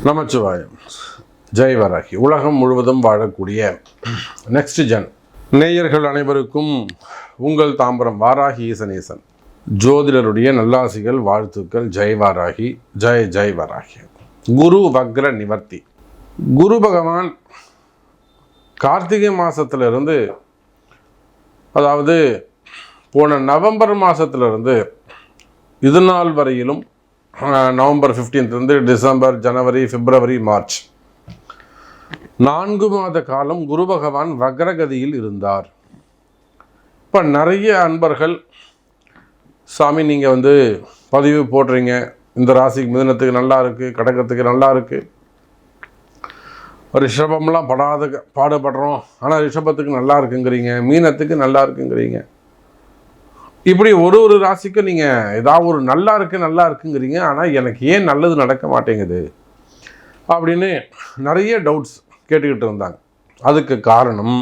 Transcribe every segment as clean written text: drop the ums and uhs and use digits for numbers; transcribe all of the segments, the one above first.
நமச்சிவாயம். ஜெய் வராகி. உலகம் முழுவதும் வாழக்கூடிய நெக்ஸ்ட் ஜென் நேயர்கள் அனைவருக்கும் உங்கள் தாம்பரம் வாராகி ஈசனேசன் ஜோதிடருடைய நல்லாசிகள், வாழ்த்துக்கள். ஜெய் வாராகி, ஜெய் ஜெய் வராகி. குரு வக்ர நிவர்த்தி. குரு பகவான் கார்த்திகை மாதத்திலிருந்து, அதாவது போன நவம்பர் மாதத்திலிருந்து இது நாள் வரையிலும், நவம்பர் 15 டிசம்பர், ஜனவரி, பிப்ரவரி, மார்ச் 4 மாத காலம் குரு பகவான் வக்ரகதியில் இருந்தார். இப்போ நிறைய அன்பர்கள், சாமி நீங்கள் பதிவு போடுறீங்க, இந்த ராசிக்கு மிதுனத்துக்கு நல்லா இருக்குது, கடகத்துக்கு நல்லா இருக்குது, ரிஷபம்லாம் பாடுபடுறோம், ஆனால் ரிஷபத்துக்கு நல்லா இருக்குங்கிறீங்க, மீனத்துக்கு நல்லா இருக்குங்கிறீங்க. இப்படி ஒரு ராசிக்கு நீங்கள் ஏதாவது ஒரு நல்லா இருக்குங்கிறீங்க, ஆனால் எனக்கு ஏன் நல்லது நடக்க மாட்டேங்குது அப்படின்னு நிறைய டவுட்ஸ் கேட்டுக்கிட்டு இருந்தாங்க. அதுக்கு காரணம்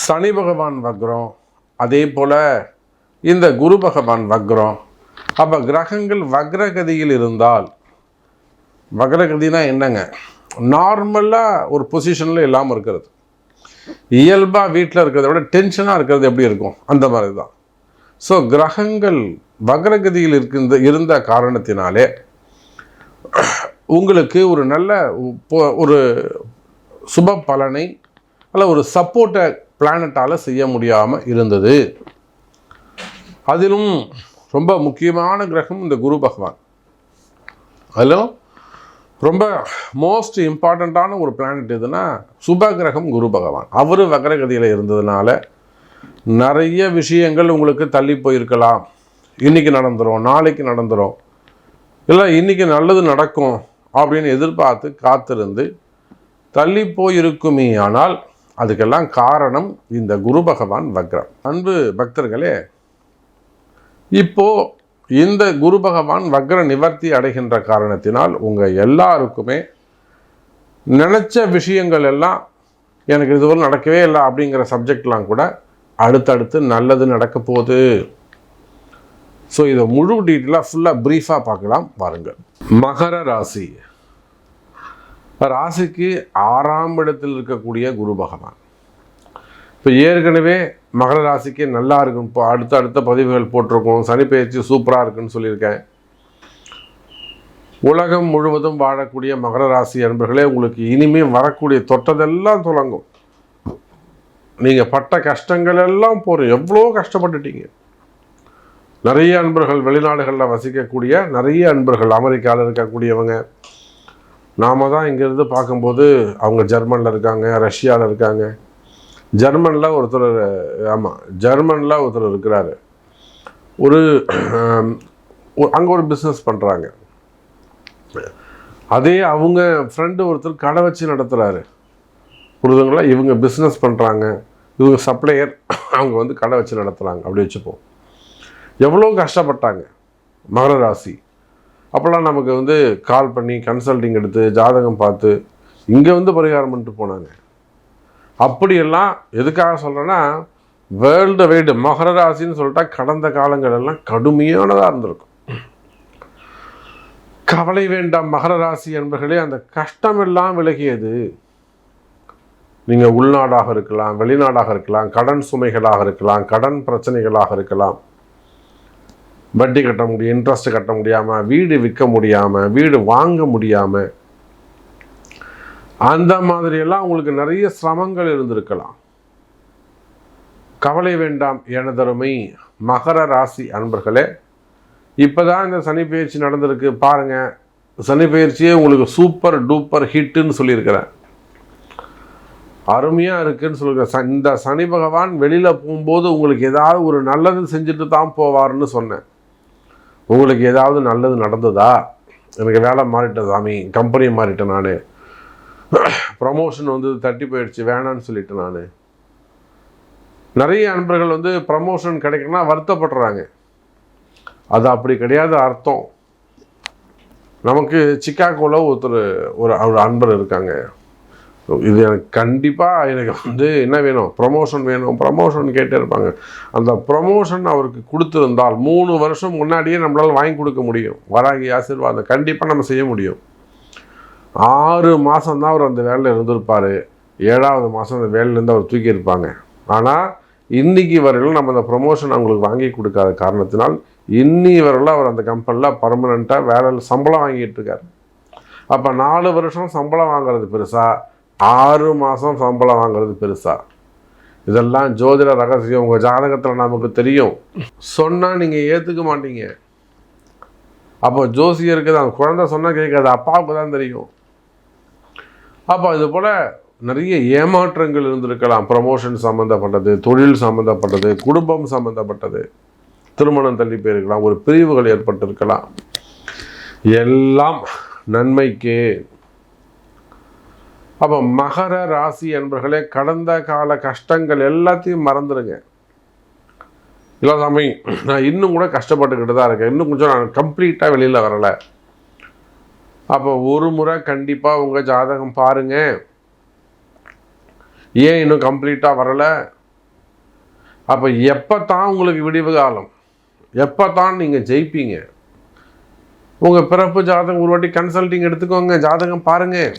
சனி பகவான் வக்ரம், அதே போல் இந்த குரு பகவான் வக்ரம். அப்போ கிரகங்கள் வக்ரகதியில் இருந்தால், வக்ரகதினா என்னங்க, நார்மலாக ஒரு பொசிஷனில் இல்லாமல் இருக்கிறது, இயல்பாக வீட்டில் இருக்கிறத விட டென்ஷனாக இருக்கிறது எப்படி இருக்கும், அந்த மாதிரி தான். ஸோ கிரகங்கள் வக்ரகதியில் இருந்த காரணத்தினாலே உங்களுக்கு ஒரு நல்ல ஒரு சுப பலனை அல்ல ஒரு சப்போர்ட்டை பிளானட்டால் செய்ய முடியாமல் இருந்தது. அதிலும் ரொம்ப முக்கியமான கிரகம் இந்த குரு பகவான். அதிலும் ரொம்ப மோஸ்ட் இம்பார்ட்டண்ட்டான ஒரு பிளானட் எதுனா சுப கிரகம் குரு பகவான். அவர் வக்ரகதியில் இருந்ததுனால நிறைய விஷயங்கள் உங்களுக்கு தள்ளி போயிருக்கலாம். இன்றைக்கி நடந்துடும், நாளைக்கு நடந்துடும், இல்லை இன்றைக்கி நல்லது நடக்கும் அப்படின்னு எதிர்பார்த்து காத்திருந்து தள்ளி போயிருக்குமே. ஆனால் அதுக்கெல்லாம் காரணம் இந்த குரு பகவான் வக்ரம். அன்பு பக்தர்களே, இப்போது இந்த குரு பகவான் வக்ர நிவர்த்தி அடைகின்ற காரணத்தினால் உங்கள் எல்லாருக்குமே நினச்ச விஷயங்கள் எல்லாம், எனக்கு இதுவரை நடக்கவே இல்லை அப்படிங்கிற சப்ஜெக்ட்லாம் கூட அடுத்தடுத்து நல்லது நடக்க போகுது. ஸோ இதை முழு டீட்டெயிலாக ஃபுல்லாக ப்ரீஃபாக பார்க்கலாம் பாருங்கள். மகர ராசி. ராசிக்கு 6ஆம் இடத்தில் இருக்கக்கூடிய குரு பகவான். இப்போ ஏற்கனவே மகர ராசிக்கு நல்லா இருக்கும். இப்போ அடுத்த பதிவுகள் போட்டிருக்கோம். சனி பெயர்ச்சி சூப்பராக இருக்குன்னு சொல்லியிருக்கேன். உலகம் முழுவதும் வாழக்கூடிய மகர ராசி அன்பர்களே, உங்களுக்கு இனிமேல் வரக்கூடிய தொட்டதெல்லாம் தொடங்கும். நீங்கள் பட்ட கஷ்டங்கள் எல்லாம் போகிறோம். எவ்வளோ கஷ்டப்பட்டுட்டீங்க. நிறைய அன்பர்கள் வெளிநாடுகளில் வசிக்கக்கூடிய நிறைய அன்பர்கள், அமெரிக்காவில் இருக்கக்கூடியவங்க, நாம தான் இங்கேருந்து பார்க்கும்போது அவங்க ஜெர்மனில் இருக்காங்க, ரஷ்யாவில் இருக்காங்க. ஜெர்மனில் ஒருத்தர் இருக்கிறாரு. அங்கே ஒரு பிஸ்னஸ் பண்ணுறாங்க. அதே அவங்க ஃப்ரெண்டு ஒருத்தர் கடை வச்சு நடத்துகிறாரு. புரிதுங்களா? இவங்க பிஸ்னஸ் பண்ணுறாங்க, இவங்க சப்ளையர், அவங்க கடை வச்சு நடத்துகிறாங்க. அப்படி வச்சுப்போம். எவ்வளோ கஷ்டப்பட்டாங்க மகர ராசி. அப்போல்லாம் நமக்கு கால் பண்ணி கன்சல்டிங் எடுத்து ஜாதகம் பார்த்து இங்கே பரிகாரம் பண்ணிட்டு போனாங்க. அப்படியெல்லாம் எதுக்காக சொல்கிறேன்னா, வேர்ல்டு வைடு மகர ராசின்னு சொல்லிட்டா கடந்த காலங்கள் எல்லாம் கடுமையானதாக இருந்திருக்கும். கவலை வேண்டாம் மகர ராசி என்பர்களே, அந்த கஷ்டமெல்லாம் விலகியது. நீங்கள் உள்நாடாக இருக்கலாம், வெளிநாடாக இருக்கலாம், கடன் சுமைகளாக இருக்கலாம், கடன் பிரச்சனைகளாக இருக்கலாம், வட்டி கட்ட முடியும், இன்ட்ரெஸ்ட் கட்ட முடியாமல், வீடு விற்க முடியாமல், வீடு வாங்க முடியாமல், அந்த மாதிரியெல்லாம் உங்களுக்கு நிறைய சிரமங்கள் இருந்திருக்கலாம். கவலை வேண்டாம் எனதருமை மகர ராசி அன்பர்களே. இப்போ தான் இந்த சனி பயிற்சி நடந்திருக்கு பாருங்கள். சனி பயிற்சியே உங்களுக்கு சூப்பர் டூப்பர் ஹிட்டுன்னு சொல்லியிருக்கிறேன். அருமையாக இருக்குன்னு சொல்லியிருக்கேன். இந்த சனி பகவான் வெளியில் போகும்போது உங்களுக்கு ஏதாவது ஒரு நல்லது செஞ்சுட்டு தான் போவார்னு சொன்னேன். உங்களுக்கு ஏதாவது நல்லது நடந்ததா? எனக்கு வேலை மாறிட்டேன் சாமி, கம்பெனி மாறிட்டேன், நான் ப்ரமோஷன் தட்டி போயிடுச்சு, வேணான்னு சொல்லிட்டேன். நான் நிறைய அன்பர்கள் ப்ரமோஷன் கிடைக்கணும்னா வருத்தப்படுறாங்க. அது அப்படி கிடையாது அர்த்தம். நமக்கு சிக்காகோவில் ஒரு அன்பர் இருக்காங்க. இது எனக்கு கண்டிப்பாக எனக்கு என்ன வேணும், ப்ரமோஷன் வேணும், ப்ரமோஷன் கேட்டே இருப்பாங்க. அந்த ப்ரமோஷன் அவருக்கு கொடுத்துருந்தால் 3 வருஷம் முன்னாடியே நம்மளால் வாங்கி கொடுக்க முடியும். வராகி ஆசீர்வாதம் கண்டிப்பாக நம்ம செய்ய முடியும். 6 மாதம்தான் அவர் அந்த வேலையில் இருந்திருப்பார். 7வது மாதம் அந்த வேலையிலேருந்து அவர் தூக்கியிருப்பாங்க. ஆனால் இன்னைக்கு வரையிலும் நம்ம அந்த ப்ரொமோஷன் அவங்களுக்கு வாங்கி கொடுக்காத காரணத்தினால் இன்னி வரையிலும் அவர் அந்த கம்பெனியில் பர்மனெண்ட்டாக வேலையில் சம்பளம் வாங்கிட்டு இருக்கார். அப்போ 4 வருஷம் சம்பளம் வாங்குறது பெருசா, 6 மாதம் சம்பளம் வாங்குறது பெருசா? இதெல்லாம் ஜோதிட ரகசியம். உங்கள் ஜாதகத்தில் நமக்கு தெரியும், சொன்னால் நீங்கள் ஏற்றுக்க மாட்டீங்க. அப்போ ஜோசியருக்கு தான் குழந்தை சொன்னால் கேட்காது, அப்பாவுக்கு தான் தெரியும். அப்போ இது போல் நிறைய ஏமாற்றங்கள் இருந்திருக்கலாம். ப்ரமோஷன் சம்மந்தப்பட்டது, தொழில் சம்மந்தப்பட்டது, குடும்பம் சம்மந்தப்பட்டது, திருமணம் தள்ளி போயிருக்கலாம், ஒரு பிரிவுகள் ஏற்பட்டிருக்கலாம். எல்லாம் நன்மைக்கு. அப்போ மகர ராசி என்பர்களே, கடந்த கால கஷ்டங்கள் எல்லாத்தையும் மறந்துடுங்க. இல்லை சாமி, நான் இன்னும் கூட கஷ்டப்பட்டுக்கிட்டு தான் இருக்கேன், இன்னும் கொஞ்சம் நான் கம்ப்ளீட்டாக வெளியில் வரலை. அப்போ ஒரு முறை கண்டிப்பாக உங்கள் ஜாதகம் பாருங்கள். ஏன் இன்னும் கம்ப்ளீட்டாக வரலை? அப்போ எப்போ தான் உங்களுக்கு விடிவு காலம், எப்போ தான் நீங்கள் ஜெயிப்பீங்க? உங்கள் பிறப்பு ஜாதகம் ஒரு வாட்டி கன்சல்டிங் எடுத்துக்கோங்க, ஜாதகம் பாருங்கள்.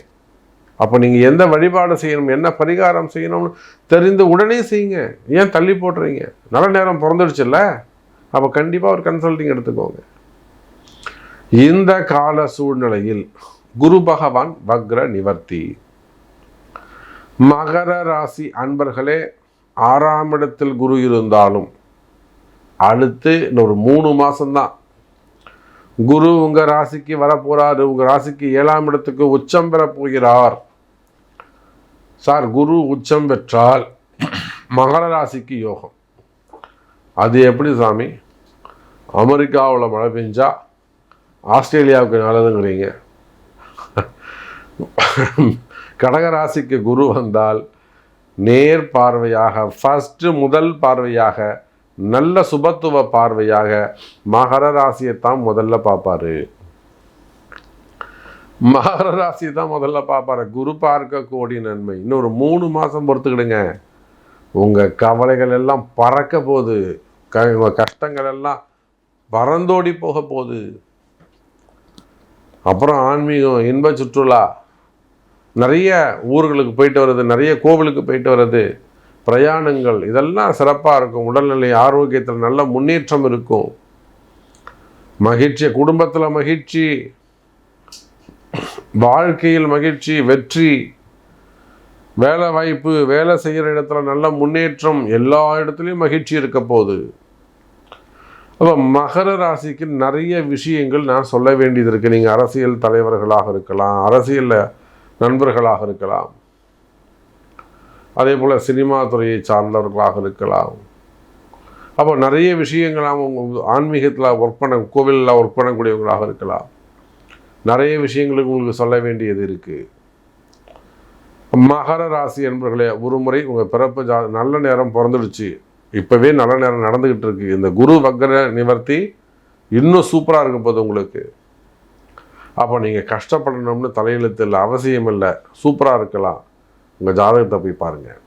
அப்போ நீங்கள் எந்த வழிபாடு செய்யணும், என்ன பரிகாரம் செய்யணும்னு தெரிந்து உடனே செய்யுங்க. ஏன் தள்ளி போடுறீங்க? நல்ல நேரம் பிறந்துடுச்சுல்ல, அப்போ கண்டிப்பாக ஒரு கன்சல்டிங் எடுத்துக்கோங்க. இந்த கால சூழ்நிலையில் குரு பகவான் வக்ர நிவர்த்தி. மகர ராசி அன்பர்களே, 6ஆம் இடத்தில் குரு இருந்தாலும் அடுத்து இன்னொரு 3 மாதம்தான் குரு உங்கள் ராசிக்கு வரப்போகிறாரு. உங்கள் ராசிக்கு 7ஆம் இடத்துக்கு உச்சம் பெற போகிறார். சார், குரு உச்சம் பெற்றால் மகர ராசிக்கு யோகம். அது எப்படி சாமி? அமெரிக்காவில் மழை பெஞ்சா ஆஸ்திரேலியாவுக்கு நல்லதுங்கிறீங்க. கடகராசிக்கு குரு வந்தால் நேர் பார்வையாக, முதல் பார்வையாக, நல்ல சுபத்துவ பார்வையாக மகர ராசியை தான் முதல்ல பார்ப்பாரு. மகர ராசியை தான் முதல்ல பார்ப்பாரு. குரு பார்க்க கோடி நன்மை. இன்னொரு 3 மாதம் பொறுத்துக்கிடுங்க. உங்கள் கவலைகள் எல்லாம் பறக்க போகுது, உங்கள் கஷ்டங்கள் எல்லாம் பறந்தோடி போக போகுது. அப்புறம் ஆன்மீகம், இன்ப சுற்றுலா, நிறைய ஊர்களுக்கு போயிட்டு வர்றது, நிறைய கோவிலுக்கு போயிட்டு வர்றது, பிரயாணங்கள், இதெல்லாம் சிறப்பாக இருக்கும். உடல்நிலை ஆரோக்கியத்தில் நல்ல முன்னேற்றம் இருக்கும். மகிழ்ச்சி, குடும்பத்தில் மகிழ்ச்சி, வாழ்க்கையில் மகிழ்ச்சி, வெற்றி, வேலை வாய்ப்பு, வேலை செய்கிற இடத்துல நல்ல முன்னேற்றம், எல்லா இடத்துலையும் மகிழ்ச்சி இருக்க போகுது. அப்போ மகர ராசிக்கு நிறைய விஷயங்கள் நான் சொல்ல வேண்டியது இருக்குது. நீங்கள் அரசியல் தலைவர்களாக இருக்கலாம், அரசியல் நண்பர்களாக இருக்கலாம், அதே போல் சினிமா துறையை சார்ந்தவர்களாக இருக்கலாம். அப்போ நிறைய விஷயங்கள் அவங்க ஆன்மீகத்தில் ஒர்க் பண்ண, கோவிலில் ஒர்க் பண்ணக்கூடியவங்களாக இருக்கலாம். நிறைய விஷயங்களுக்கு உங்களுக்கு சொல்ல வேண்டியது இருக்குது. மகர ராசி என்பவர்களே, ஒரு முறை உங்கள் பிறப்பு நல்ல நேரம் பிறந்துடுச்சு, இப்போவே நல்ல நேரம் நடந்துக்கிட்டு இருக்கு. இந்த குரு வக்ர நிவர்த்தி இன்னும் சூப்பராக இருக்க போகுது உங்களுக்கு. அப்போ நீங்கள் கஷ்டப்படணும்னு தலையெழுத்து இல்லை, அவசியம் இல்லை, சூப்பராக இருக்கலாம். உங்கள் ஜாதகத்தை போய் பாருங்கள்.